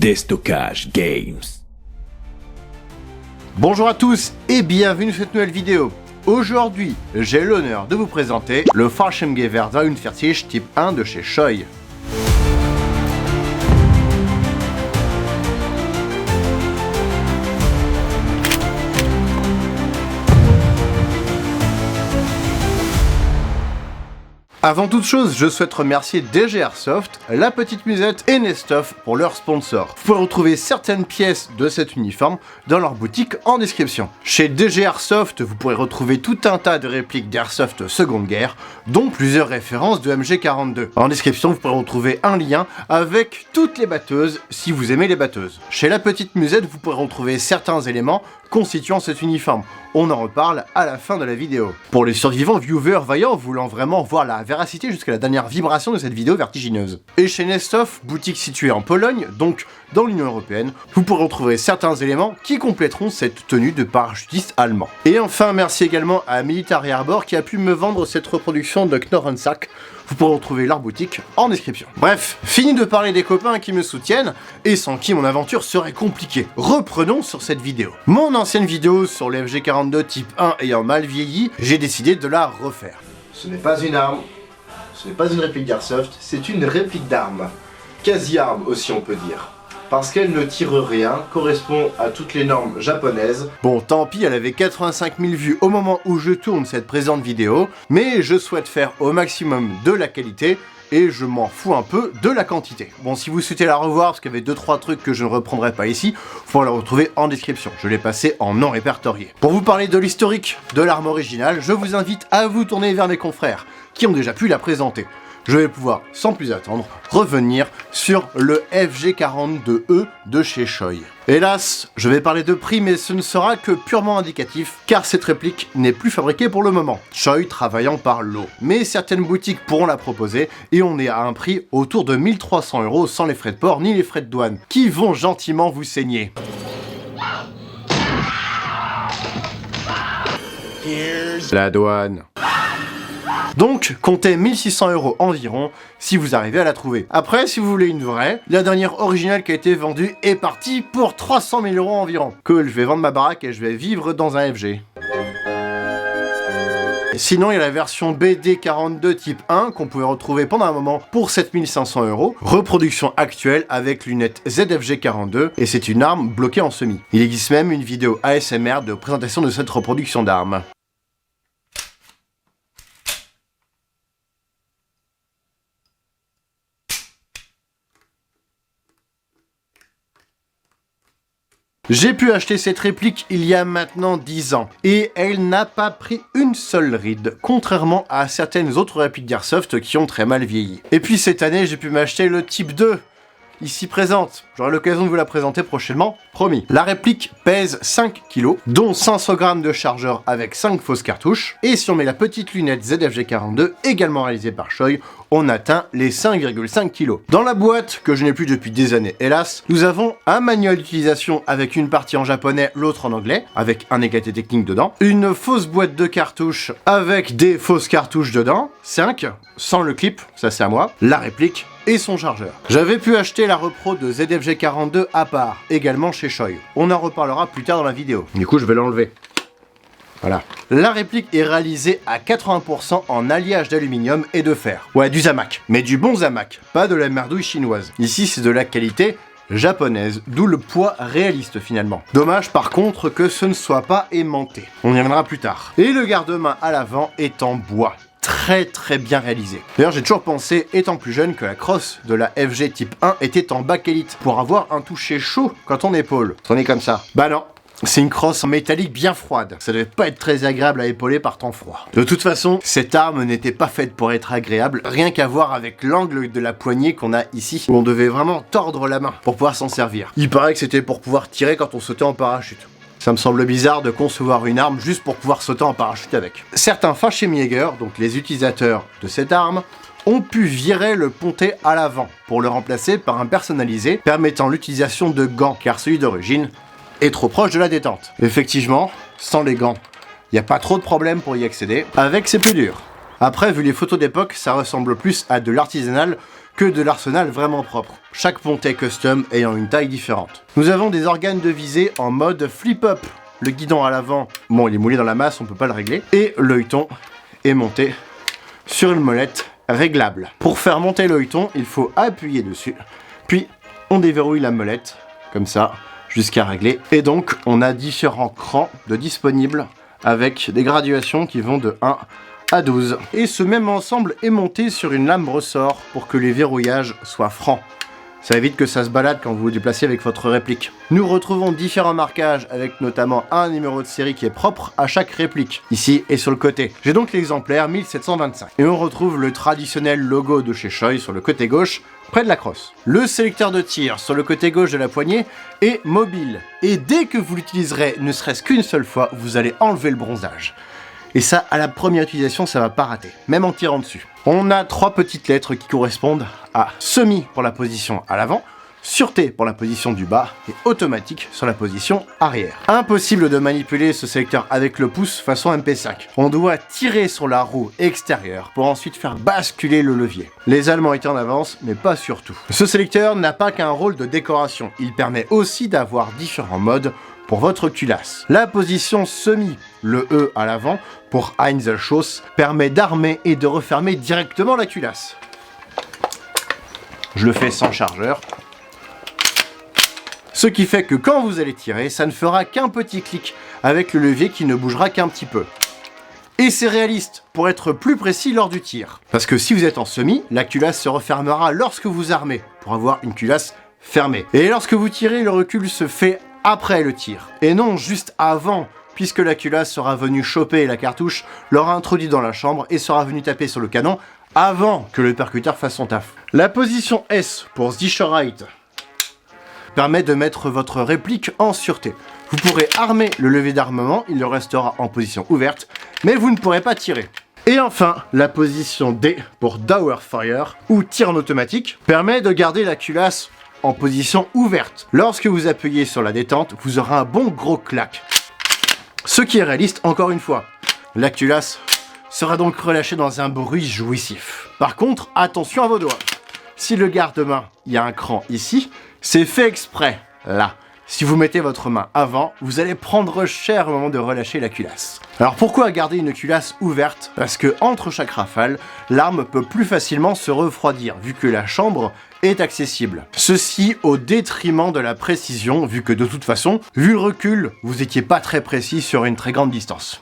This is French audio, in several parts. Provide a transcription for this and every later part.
Déstockage Games. Bonjour à tous et bienvenue sur cette nouvelle vidéo. Aujourd'hui, j'ai l'honneur de vous présenter le Fallschirmgewehr 43 type 1 de chez Shoei. Avant toute chose, je souhaite remercier DG Airsoft, La Petite Musette et Nestoff pour leur sponsor. Vous pouvez retrouver certaines pièces de cet uniforme dans leur boutique en description. Chez DG Airsoft, vous pourrez retrouver tout un tas de répliques d'Airsoft Seconde Guerre, dont plusieurs références de MG42. En description, vous pourrez retrouver un lien avec toutes les batteuses si vous aimez les batteuses. Chez La Petite Musette, vous pourrez retrouver certains éléments constituant cet uniforme. On en reparle à la fin de la vidéo. Pour les survivants viewers vaillants voulant vraiment voir la véracité jusqu'à la dernière vibration de cette vidéo vertigineuse. Et chez Nestoff, boutique située en Pologne, donc dans l'Union Européenne, vous pourrez retrouver certains éléments qui compléteront cette tenue de parachutiste allemand. Et enfin, merci également à Military Harbor qui a pu me vendre cette reproduction de Knorrensack. Vous pourrez retrouver leur boutique en description. Bref, fini de parler des copains qui me soutiennent, et sans qui mon aventure serait compliquée. Reprenons sur cette vidéo. Mon ancienne vidéo sur le FG42 type 1 ayant mal vieilli, j'ai décidé de la refaire. Ce n'est pas une arme, ce n'est pas une réplique d'Airsoft, c'est une réplique d'arme. Quasi-arme aussi on peut dire. Parce qu'elle ne tire rien, correspond à toutes les normes japonaises. Bon, tant pis, elle avait 85 000 vues au moment où je tourne cette présente vidéo, mais je souhaite faire au maximum de la qualité, et je m'en fous un peu de la quantité. Bon, si vous souhaitez la revoir, parce qu'il y avait 2-3 trucs que je ne reprendrai pas ici, vous pourrez la retrouver en description. Je l'ai passé en non répertorié. Pour vous parler de l'historique de l'arme originale, je vous invite à vous tourner vers mes confrères, qui ont déjà pu la présenter. Je vais pouvoir, sans plus attendre, revenir sur le FG42E de chez Shoei. Hélas, je vais parler de prix, mais ce ne sera que purement indicatif, car cette réplique n'est plus fabriquée pour le moment, Shoei travaillant par lot. Mais certaines boutiques pourront la proposer, et on est à un prix autour de 1300 € sans les frais de port ni les frais de douane, qui vont gentiment vous saigner. La douane. Donc, comptez 1600 € environ si vous arrivez à la trouver. Après, si vous voulez une vraie, la dernière originale qui a été vendue est partie pour 300 000 € environ. Cool, je vais vendre ma baraque et je vais vivre dans un FG. Sinon, il y a la version BD42 type 1 qu'on pouvait retrouver pendant un moment pour 7500 €. Reproduction actuelle avec lunettes ZFG42 et c'est une arme bloquée en semi. Il existe même une vidéo ASMR de présentation de cette reproduction d'arme. J'ai pu acheter cette réplique il y a maintenant 10 ans, et elle n'a pas pris une seule ride, contrairement à certaines autres répliques d'Airsoft qui ont très mal vieilli. Et puis cette année, j'ai pu m'acheter le type 2, ici présente. J'aurai l'occasion de vous la présenter prochainement, promis. La réplique pèse 5 kg, dont 500 g de chargeur avec 5 fausses cartouches, et si on met la petite lunette ZFG42, également réalisée par Shoei, on atteint les 5,5 kg. Dans la boîte, que je n'ai plus depuis des années hélas, nous avons un manuel d'utilisation avec une partie en japonais, l'autre en anglais, avec un négatif technique dedans, une fausse boîte de cartouches avec des fausses cartouches dedans, 5, sans le clip, ça c'est à moi, la réplique, et son chargeur. J'avais pu acheter la repro de ZFG42 à part, également chez Shoei. On en reparlera plus tard dans la vidéo. Du coup, je vais l'enlever. Voilà. La réplique est réalisée à 80% en alliage d'aluminium et de fer. Ouais, du Zamac, mais du bon Zamac, pas de la merdouille chinoise. Ici, c'est de la qualité japonaise, d'où le poids réaliste finalement. Dommage par contre que ce ne soit pas aimanté. On y reviendra plus tard. Et le garde-main à l'avant est en bois. Très bien réalisé. D'ailleurs j'ai toujours pensé, étant plus jeune, que la crosse de la FG type 1 était en bakélite pour avoir un toucher chaud quand on épaule. On est comme ça. Bah non. C'est une crosse en métallique bien froide. Ça devait pas être très agréable à épauler par temps froid. De toute façon, cette arme n'était pas faite pour être agréable, rien qu'à voir avec l'angle de la poignée qu'on a ici, où on devait vraiment tordre la main pour pouvoir s'en servir. Il paraît que c'était pour pouvoir tirer quand on sautait en parachute. Ça me semble bizarre de concevoir une arme juste pour pouvoir sauter en parachute avec. Certains Fallschirmjäger, donc les utilisateurs de cette arme, ont pu virer le pontet à l'avant pour le remplacer par un personnalisé permettant l'utilisation de gants, car celui d'origine est trop proche de la détente. Effectivement, sans les gants, il n'y a pas trop de problème pour y accéder. Avec, c'est plus dur. Après, vu les photos d'époque, ça ressemble plus à de l'artisanal que de l'arsenal vraiment propre, chaque pontet custom ayant une taille différente. Nous avons des organes de visée en mode flip-up. Le guidon à l'avant, bon il est moulé dans la masse, on peut pas le régler, et l'œilleton est monté sur une molette réglable. Pour faire monter l'œilleton, il faut appuyer dessus, puis on déverrouille la molette, comme ça, jusqu'à régler. Et donc, on a différents crans de disponibles avec des graduations qui vont de 1 à 12. Et ce même ensemble est monté sur une lame ressort pour que les verrouillages soient francs. Ça évite que ça se balade quand vous vous déplacez avec votre réplique. Nous retrouvons différents marquages avec notamment un numéro de série qui est propre à chaque réplique, ici et sur le côté. J'ai donc l'exemplaire 1725. Et on retrouve le traditionnel logo de chez Shoei sur le côté gauche, près de la crosse. Le sélecteur de tir sur le côté gauche de la poignée est mobile. Et dès que vous l'utiliserez ne serait-ce qu'une seule fois, vous allez enlever le bronzage. Et ça, à la première utilisation, ça va pas rater, même en tirant dessus. On a 3 petites lettres qui correspondent à semi pour la position à l'avant, sûreté pour la position du bas et automatique sur la position arrière. Impossible de manipuler ce sélecteur avec le pouce façon MP5. On doit tirer sur la roue extérieure pour ensuite faire basculer le levier. Les Allemands étaient en avance, mais pas surtout. Ce sélecteur n'a pas qu'un rôle de décoration, il permet aussi d'avoir différents modes pour votre culasse. La position semi, le E à l'avant, pour Einzelschoss, permet d'armer et de refermer directement la culasse. Je le fais sans chargeur. Ce qui fait que quand vous allez tirer, ça ne fera qu'un petit clic avec le levier qui ne bougera qu'un petit peu. Et c'est réaliste, pour être plus précis lors du tir. Parce que si vous êtes en semi, la culasse se refermera lorsque vous armez, pour avoir une culasse fermée. Et lorsque vous tirez, le recul se fait après le tir, et non juste avant, puisque la culasse sera venue choper la cartouche, l'aura introduit dans la chambre et sera venue taper sur le canon avant que le percuteur fasse son taf. La position S pour Sicherheit permet de mettre votre réplique en sûreté. Vous pourrez armer le levier d'armement, il restera en position ouverte, mais vous ne pourrez pas tirer. Et enfin, la position D pour Dauerfeuer, ou tir en automatique, permet de garder la culasse en position ouverte. Lorsque vous appuyez sur la détente, vous aurez un bon gros clac. Ce qui est réaliste, encore une fois. La culasse sera donc relâchée dans un bruit jouissif. Par contre, attention à vos doigts. Si le garde-main, il y a un cran ici, c'est fait exprès, là. Si vous mettez votre main avant, vous allez prendre cher au moment de relâcher la culasse. Alors pourquoi garder une culasse ouverte? Parce que entre chaque rafale, l'arme peut plus facilement se refroidir, vu que la chambre est accessible. Ceci au détriment de la précision, vu que de toute façon, vu le recul, vous étiez pas très précis sur une très grande distance.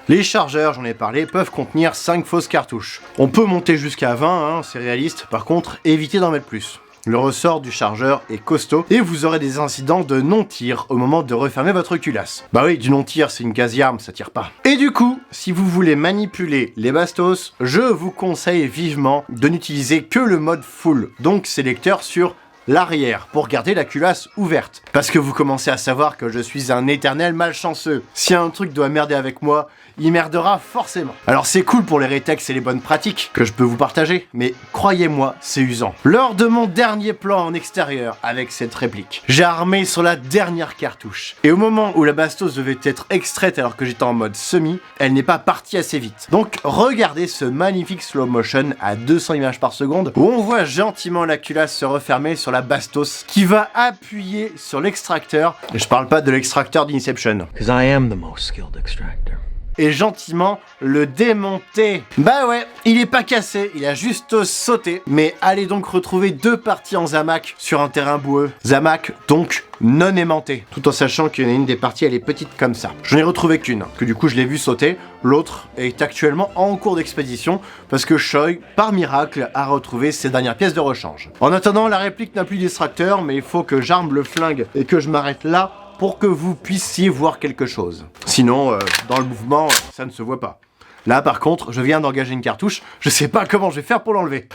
Les chargeurs, j'en ai parlé, peuvent contenir 5 fausses cartouches. On peut monter jusqu'à 20, c'est réaliste, par contre, évitez d'en mettre plus. Le ressort du chargeur est costaud et vous aurez des incidents de non-tir au moment de refermer votre culasse. Bah oui, du non-tir, c'est une quasi-arme, ça tire pas. Et du coup, si vous voulez manipuler les bastos, je vous conseille vivement de n'utiliser que le mode full, donc sélecteur sur l'arrière, pour garder la culasse ouverte. Parce que vous commencez à savoir que je suis un éternel malchanceux. Si un truc doit merder avec moi, il merdera forcément. Alors c'est cool pour les rétex et les bonnes pratiques que je peux vous partager, mais croyez-moi, c'est usant. Lors de mon dernier plan en extérieur avec cette réplique, j'ai armé sur la dernière cartouche. Et au moment où la bastos devait être extraite alors que j'étais en mode semi, elle n'est pas partie assez vite. Donc regardez ce magnifique slow motion à 200 images par seconde où on voit gentiment la culasse se refermer sur la bastos qui va appuyer sur l'extracteur. Et je parle pas de l'extracteur d'Inception. Because I am the most skilled extractor. Et gentiment le démonter. Bah ouais, il est pas cassé, il a juste sauté. Mais allez donc retrouver 2 parties en Zamac sur un terrain boueux. Zamac, donc non aimanté. Tout en sachant qu'il y en a une des parties, elle est petite comme ça. Je n'ai retrouvé qu'une, que du coup je l'ai vu sauter. L'autre est actuellement en cours d'expédition parce que Shoei, par miracle, a retrouvé ses dernières pièces de rechange. En attendant, la réplique n'a plus d'extracteur, mais il faut que j'arme le flingue et que je m'arrête là pour que vous puissiez voir quelque chose. Sinon, dans le mouvement, ça ne se voit pas. Là, par contre, je viens d'engager une cartouche, je sais pas comment je vais faire pour l'enlever.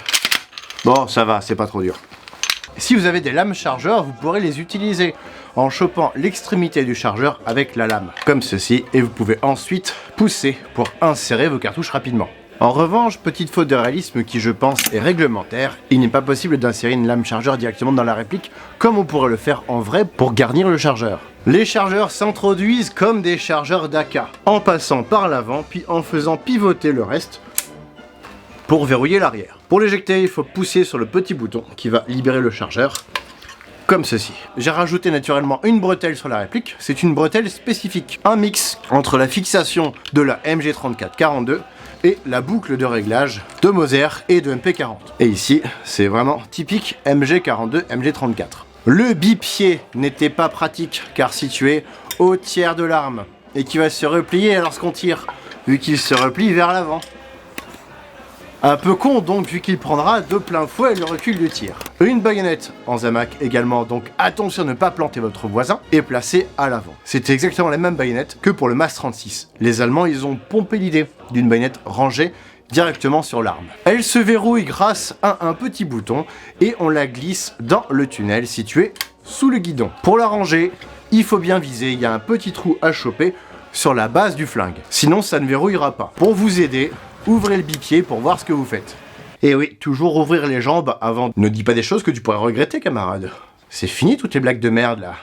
Bon, ça va, c'est pas trop dur. Si vous avez des lames chargeurs, vous pourrez les utiliser en chopant l'extrémité du chargeur avec la lame, comme ceci, et vous pouvez ensuite pousser pour insérer vos cartouches rapidement. En revanche, petite faute de réalisme qui je pense est réglementaire, il n'est pas possible d'insérer une lame chargeur directement dans la réplique comme on pourrait le faire en vrai pour garnir le chargeur. Les chargeurs s'introduisent comme des chargeurs d'AK, en passant par l'avant puis en faisant pivoter le reste pour verrouiller l'arrière. Pour l'éjecter, il faut pousser sur le petit bouton qui va libérer le chargeur, comme ceci. J'ai rajouté naturellement une bretelle sur la réplique, c'est une bretelle spécifique. Un mix entre la fixation de la MG3442 et la boucle de réglage de Moser et de MP40. Et ici, c'est vraiment typique MG42, MG34. Le bipied n'était pas pratique car situé au tiers de l'arme et qui va se replier lorsqu'on tire, vu qu'il se replie vers l'avant. Un peu con donc vu qu'il prendra de plein fouet le recul du tir. Une baïonnette en Zamac également, donc attention à ne pas planter votre voisin, et placée à l'avant. C'est exactement la même baïonnette que pour le MAS 36. Les Allemands ils ont pompé l'idée d'une baïonnette rangée directement sur l'arme. Elle se verrouille grâce à un petit bouton et on la glisse dans le tunnel situé sous le guidon. Pour la ranger, il faut bien viser, il y a un petit trou à choper sur la base du flingue. Sinon ça ne verrouillera pas. Pour vous aider, ouvrez le bipied pour voir ce que vous faites. Et oui, toujours ouvrir les jambes avant. Ne dis pas des choses que tu pourrais regretter, camarade. C'est fini toutes les blagues de merde là.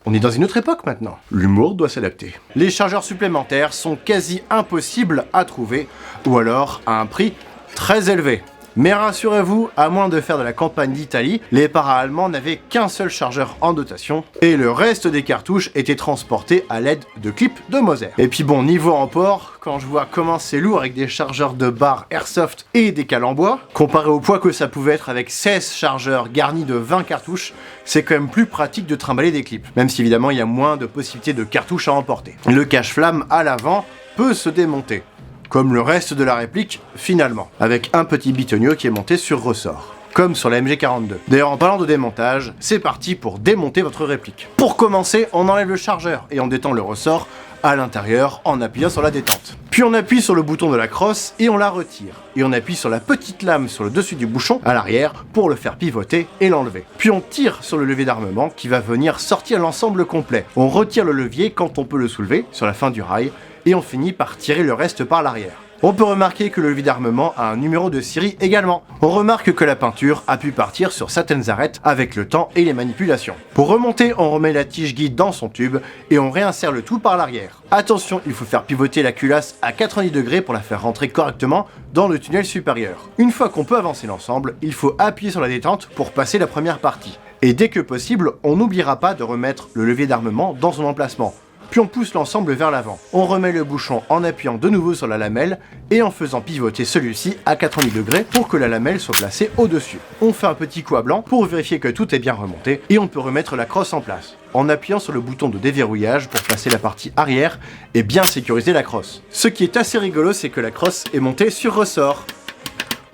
On est dans une autre époque maintenant. L'humour doit s'adapter. Les chargeurs supplémentaires sont quasi impossibles à trouver, ou alors à un prix très élevé. Mais rassurez-vous, à moins de faire de la campagne d'Italie, les para-allemands n'avaient qu'un seul chargeur en dotation, et le reste des cartouches étaient transportés à l'aide de clips de Moser. Et puis bon, niveau emport, quand je vois comment c'est lourd avec des chargeurs de barres airsoft et des cales en bois, comparé au poids que ça pouvait être avec 16 chargeurs garnis de 20 cartouches, c'est quand même plus pratique de trimballer des clips, même si évidemment il y a moins de possibilités de cartouches à emporter. Le cache-flamme à l'avant peut se démonter, comme le reste de la réplique finalement, avec un petit bitonio qui est monté sur ressort, comme sur la MG42. D'ailleurs en parlant de démontage, c'est parti pour démonter votre réplique. Pour commencer, on enlève le chargeur et on détend le ressort à l'intérieur en appuyant sur la détente. Puis on appuie sur le bouton de la crosse et on la retire. Et on appuie sur la petite lame sur le dessus du bouchon à l'arrière pour le faire pivoter et l'enlever. Puis on tire sur le levier d'armement qui va venir sortir l'ensemble complet. On retire le levier quand on peut le soulever sur la fin du rail et on finit par tirer le reste par l'arrière. On peut remarquer que le levier d'armement a un numéro de série également. On remarque que la peinture a pu partir sur certaines arêtes avec le temps et les manipulations. Pour remonter, on remet la tige guide dans son tube et on réinsère le tout par l'arrière. Attention, il faut faire pivoter la culasse à 90 degrés pour la faire rentrer correctement dans le tunnel supérieur. Une fois qu'on peut avancer l'ensemble, il faut appuyer sur la détente pour passer la première partie. Et dès que possible, on n'oubliera pas de remettre le levier d'armement dans son emplacement. Puis on pousse l'ensemble vers l'avant. On remet le bouchon en appuyant de nouveau sur la lamelle et en faisant pivoter celui-ci à 90 degrés pour que la lamelle soit placée au-dessus. On fait un petit coup à blanc pour vérifier que tout est bien remonté et on peut remettre la crosse en place, en appuyant sur le bouton de déverrouillage pour passer la partie arrière et bien sécuriser la crosse. Ce qui est assez rigolo, c'est que la crosse est montée sur ressort,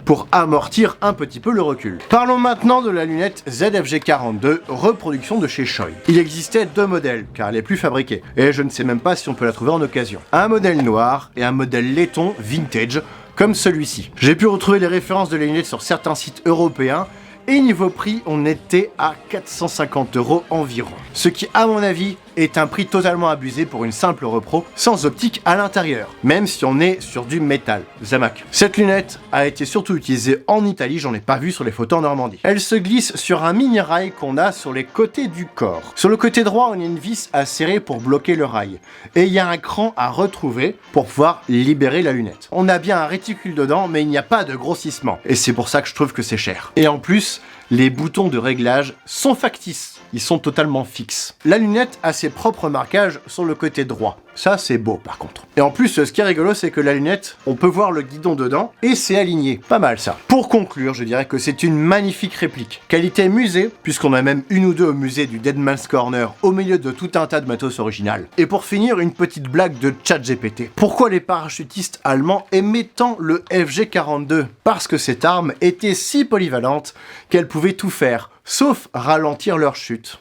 pour amortir un petit peu le recul. Parlons maintenant de la lunette ZFG42, reproduction de chez Shoei. Il existait deux modèles, car elle est plus fabriquée, et je ne sais même pas si on peut la trouver en occasion. Un modèle noir et un modèle laiton vintage, comme celui-ci. J'ai pu retrouver les références de la lunette sur certains sites européens, et niveau prix, on était à 450 € environ. Ce qui, à mon avis, est un prix totalement abusé pour une simple repro sans optique à l'intérieur, même si on est sur du métal, Zamac. Cette lunette a été surtout utilisée en Italie, j'en ai pas vu sur les photos en Normandie. Elle se glisse sur un mini rail qu'on a sur les côtés du corps. Sur le côté droit, on a une vis à serrer pour bloquer le rail, et il y a un cran à retrouver pour pouvoir libérer la lunette. On a bien un réticule dedans, mais il n'y a pas de grossissement, et c'est pour ça que je trouve que c'est cher. Et en plus, les boutons de réglage sont factices, ils sont totalement fixes. La lunette a ses propres marquages sur le côté droit. Ça, c'est beau par contre. Et en plus, ce qui est rigolo, c'est que la lunette, on peut voir le guidon dedans et c'est aligné. Pas mal ça. Pour conclure, je dirais que c'est une magnifique réplique. Qualité musée, puisqu'on a même une ou deux au musée du Deadman's Corner au milieu de tout un tas de matos original. Et pour finir, une petite blague de ChatGPT. Pourquoi les parachutistes allemands aimaient tant le FG42 ? Parce que cette arme était si polyvalente qu'elle pouvait tout faire, sauf ralentir leur chute.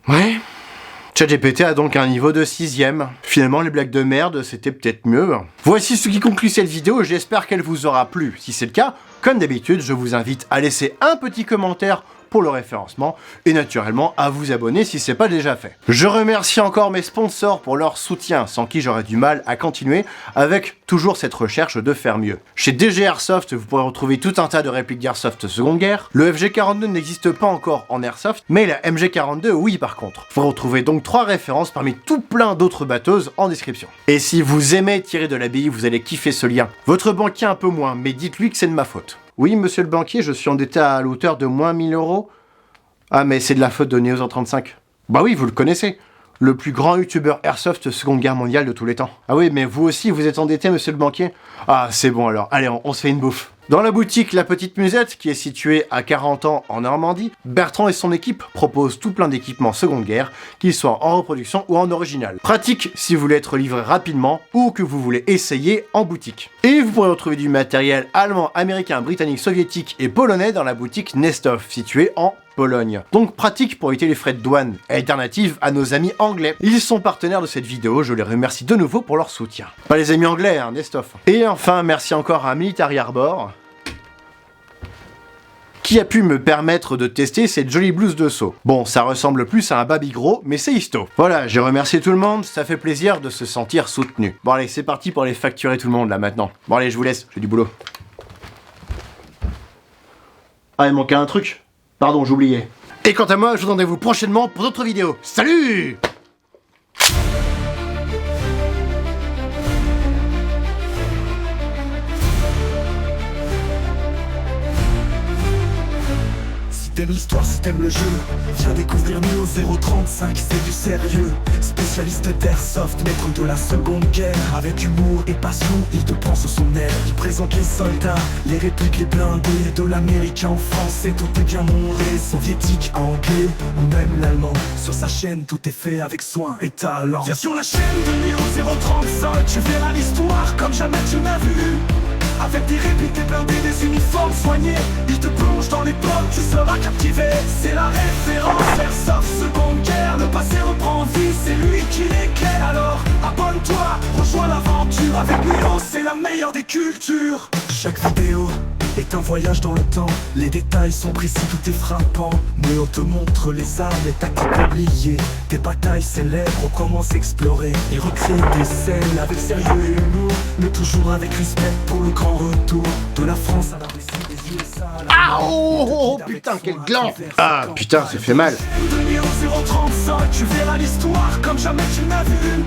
Ouais. ChatGPT a donc un niveau de 6ème. Finalement, les blagues de merde, c'était peut-être mieux. Voici ce qui conclut cette vidéo, j'espère qu'elle vous aura plu. Si c'est le cas, comme d'habitude, je vous invite à laisser un petit commentaire pour le référencement et naturellement à vous abonner si c'est pas déjà fait. Je remercie encore mes sponsors pour leur soutien, sans qui j'aurais du mal à continuer avec toujours cette recherche de faire mieux. Chez DG Airsoft, vous pourrez retrouver tout un tas de répliques d'Airsoft Seconde Guerre. Le FG42 n'existe pas encore en Airsoft, mais la MG42 oui par contre. Vous pourrez retrouver donc 3 références parmi tout plein d'autres batteuses en description. Et si vous aimez tirer de la bille, vous allez kiffer ce lien. Votre banquier un peu moins, mais dites-lui que c'est de ma faute. Oui, monsieur le banquier, je suis endetté à l'auteur de moins 1000 euros. Ah, mais c'est de la faute de Neos35. Bah oui, vous le connaissez. Le plus grand youtubeur Airsoft Seconde Guerre mondiale de tous les temps. Ah oui, mais vous aussi, vous êtes endetté, monsieur le banquier? Ah, c'est bon alors. Allez, on se fait une bouffe. Dans la boutique La Petite Musette, qui est située à 40 ans en Normandie, Bertrand et son équipe proposent tout plein d'équipements Seconde Guerre, qu'ils soient en reproduction ou en original. Pratique si vous voulez être livré rapidement ou que vous voulez essayer en boutique. Et vous pourrez retrouver du matériel allemand, américain, britannique, soviétique et polonais dans la boutique Nestov, située en Pologne. Donc pratique pour éviter les frais de douane, alternative à nos amis anglais. Ils sont partenaires de cette vidéo, je les remercie de nouveau pour leur soutien. Pas les amis anglais, hein, Nestov. Et enfin, merci encore à Military Harbor, qui a pu me permettre de tester cette jolie blouse de saut. Bon, ça ressemble plus à un baby gros, mais c'est histo. Voilà, j'ai remercié tout le monde, ça fait plaisir de se sentir soutenu. Bon allez, c'est parti pour les facturer tout le monde là maintenant. Bon allez, je vous laisse, j'ai du boulot. Ah, il manquait un truc. Pardon, j'oubliais. Et quant à moi, je vous donne rendez-vous prochainement pour d'autres vidéos. Salut! Si t'aimes l'histoire, si t'aimes le jeu, viens découvrir Neo 035, c'est du sérieux. Spécialiste d'airsoft, maître de la Seconde Guerre. Avec humour et passion, il te prend sous son aile. Il présente les soldats, les répliques, les blindés. De l'américain en français, tout est bien montré. Soviétique, anglais ou même l'allemand. Sur sa chaîne, tout est fait avec soin et talent. Viens sur la chaîne de Neo 035, tu verras l'histoire comme jamais tu n'as vu. Avec des répliques, des blindés, des uniformes soignés. Il te plonge dans l'époque, tu seras captivé. C'est la référence Airsoft Seconde Guerre. Le passé reprend vie, c'est lui qui l'éclaire. Alors abonne-toi, rejoins l'aventure. Avec Neo, c'est la meilleure des cultures. Chaque vidéo est un voyage dans le temps. Les détails sont précis, tout est frappant. Neo te montre les armes, les tactiques oubliées. Des batailles célèbres, on commence à explorer et recréer des scènes avec sérieux et humour, mais toujours avec respect pour le grand retour de la France à la Russie, des USA à la... Ah oh putain, quel gland! Ah putain, ça fait mal. De Neo 035, tu verras l'histoire comme jamais tu n'as vu.